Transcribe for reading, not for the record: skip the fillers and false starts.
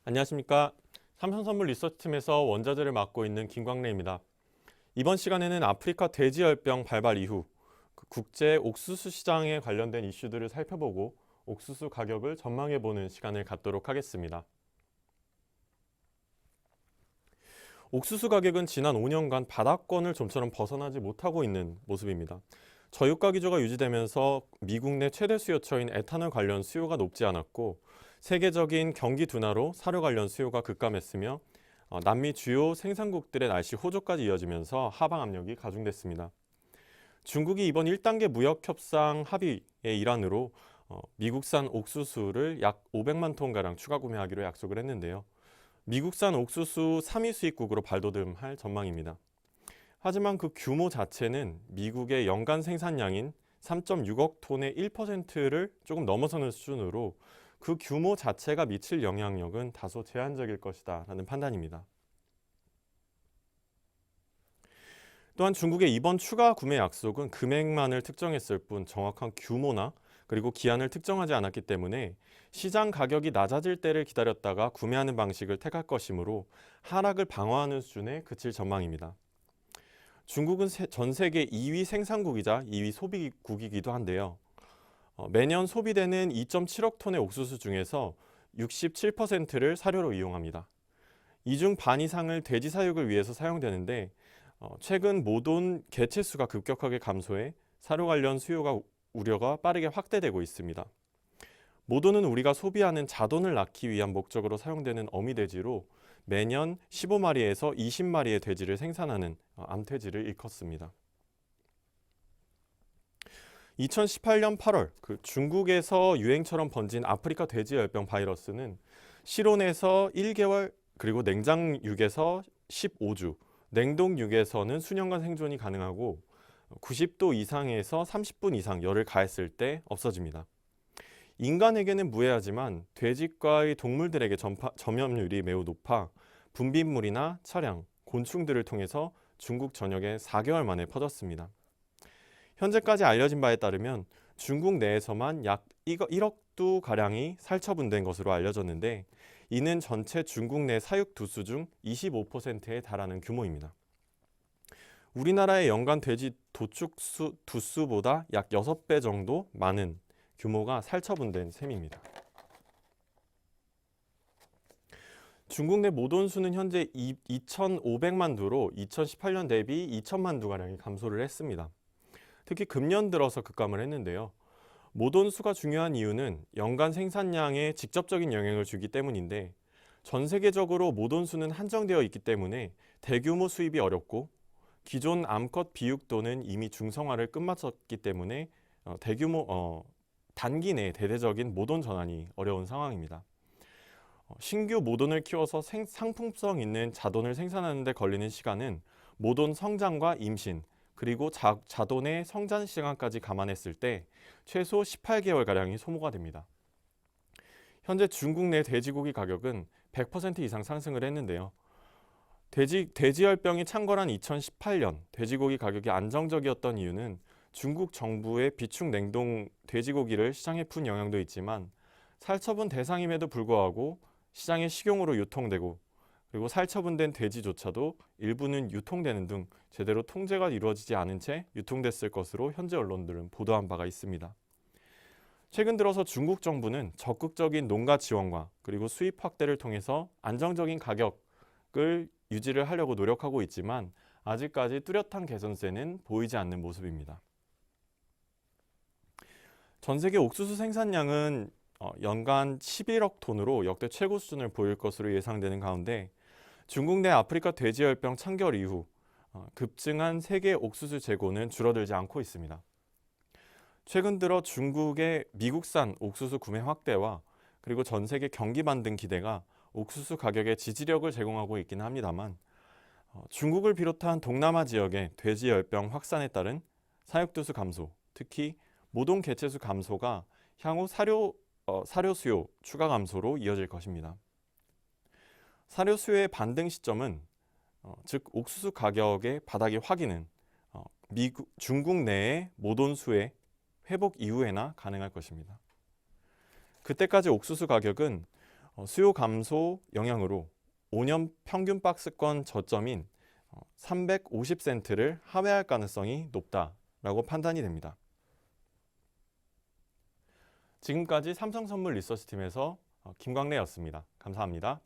안녕하십니까. 삼성선물 리서치팀에서 원자재를 맡고 있는 김광래입니다. 이번 시간에는 아프리카 돼지열병 발발 이후 국제 옥수수 시장에 관련된 이슈들을 살펴보고 옥수수 가격을 전망해보는 시간을 갖도록 하겠습니다. 옥수수 가격은 지난 5년간 바닥권을 좀처럼 벗어나지 못하고 있는 모습입니다. 저유가 기조가 유지되면서 미국 내 최대 수요처인 에탄올 관련 수요가 높지 않았고 세계적인 경기 둔화로 사료 관련 수요가 급감했으며 남미 주요 생산국들의 날씨 호조까지 이어지면서 하방 압력이 가중됐습니다. 중국이 이번 1단계 무역 협상 합의의 일환으로 미국산 옥수수를 약 500만 톤가량 추가 구매하기로 약속을 했는데요. 미국산 옥수수 3위 수입국으로 발돋움할 전망입니다. 하지만 그 규모 자체는 미국의 연간 생산량인 3.6억 톤의 1%를 조금 넘어서는 수준으로 그 규모 자체가 미칠 영향력은 다소 제한적일 것이다 라는 판단입니다. 또한 중국의 이번 추가 구매 약속은 금액만을 특정했을 뿐 정확한 규모나 그리고 기한을 특정하지 않았기 때문에 시장 가격이 낮아질 때를 기다렸다가 구매하는 방식을 택할 것이므로 하락을 방어하는 수준에 그칠 전망입니다. 중국은 전 세계 2위 생산국이자 2위 소비국이기도 한데요. 매년 소비되는 2.7억 톤의 옥수수 중에서 67%를 사료로 이용합니다. 이 중 반 이상을 돼지 사육을 위해서 사용되는데 최근 모돈 개체수가 급격하게 감소해 사료 관련 수요가 우려가 빠르게 확대되고 있습니다. 모돈은 우리가 소비하는 자돈을 낳기 위한 목적으로 사용되는 어미돼지로 매년 15마리에서 20마리의 돼지를 생산하는 암돼지를 일컫습니다. 2018년 8월 중국에서 유행처럼 번진 아프리카 돼지열병 바이러스는 실온에서 1개월 그리고 냉장육에서 15주, 냉동육에서는 수년간 생존이 가능하고 90도 이상에서 30분 이상 열을 가했을 때 없어집니다. 인간에게는 무해하지만 돼지과의 동물들에게 전염률이 매우 높아 분비물이나 차량, 곤충들을 통해서 중국 전역에 4개월 만에 퍼졌습니다. 현재까지 알려진 바에 따르면 중국 내에서만 약 1억 두 가량이 살처분된 것으로 알려졌는데 이는 전체 중국 내 사육 두수 중 25%에 달하는 규모입니다. 우리나라의 연간 돼지 도축 두수보다 약 6배 정도 많은 규모가 살처분된 셈입니다. 중국 내 모돈수는 현재 2,500만 두로 2018년 대비 2천만 두가량이 감소를 했습니다. 특히 금년 들어서 급감을 했는데요. 모돈수가 중요한 이유는 연간 생산량에 직접적인 영향을 주기 때문인데 전 세계적으로 모돈수는 한정되어 있기 때문에 대규모 수입이 어렵고 기존 암컷 비육도는 이미 중성화를 끝마쳤기 때문에 단기 내에 대대적인 모돈 전환이 어려운 상황입니다. 신규 모돈을 키워서 상품성 있는 자돈을 생산하는 데 걸리는 시간은 모돈 성장과 임신, 그리고 자돈의 성장 시간까지 감안했을 때 최소 18개월가량이 소모가 됩니다. 현재 중국 내 돼지고기 가격은 100% 이상 상승을 했는데요. 돼지열병이 창궐한 2018년 돼지고기 가격이 안정적이었던 이유는 중국 정부의 비축 냉동 돼지고기를 시장에 푼 영향도 있지만 살처분 대상임에도 불구하고 시장에 식용으로 유통되고 그리고 살처분된 돼지조차도 일부는 유통되는 등 제대로 통제가 이루어지지 않은 채 유통됐을 것으로 현재 언론들은 보도한 바가 있습니다. 최근 들어서 중국 정부는 적극적인 농가 지원과 그리고 수입 확대를 통해서 안정적인 가격을 유지를 하려고 노력하고 있지만 아직까지 뚜렷한 개선세는 보이지 않는 모습입니다. 전 세계 옥수수 생산량은 연간 11억 톤으로 역대 최고 수준을 보일 것으로 예상되는 가운데 중국 내 아프리카 돼지열병 창궐 이후 급증한 세계 옥수수 재고는 줄어들지 않고 있습니다. 최근 들어 중국의 미국산 옥수수 구매 확대와 그리고 전 세계 경기 반등 기대가 옥수수 가격에 지지력을 제공하고 있긴 합니다만 중국을 비롯한 동남아 지역의 돼지열병 확산에 따른 사육두수 감소, 특히 모돈 개체수 감소가 향후 사료 수요 추가 감소로 이어질 것입니다. 사료 수요의 반등 시점은 즉 옥수수 가격의 바닥이 확인은 중국 내의 모돈 수의 회복 이후에나 가능할 것입니다. 그때까지 옥수수 가격은 수요 감소 영향으로 5년 평균 박스권 저점인 350센트를 하회할 가능성이 높다라고 판단이 됩니다. 지금까지 삼성선물 리서치팀에서 김광래였습니다. 감사합니다.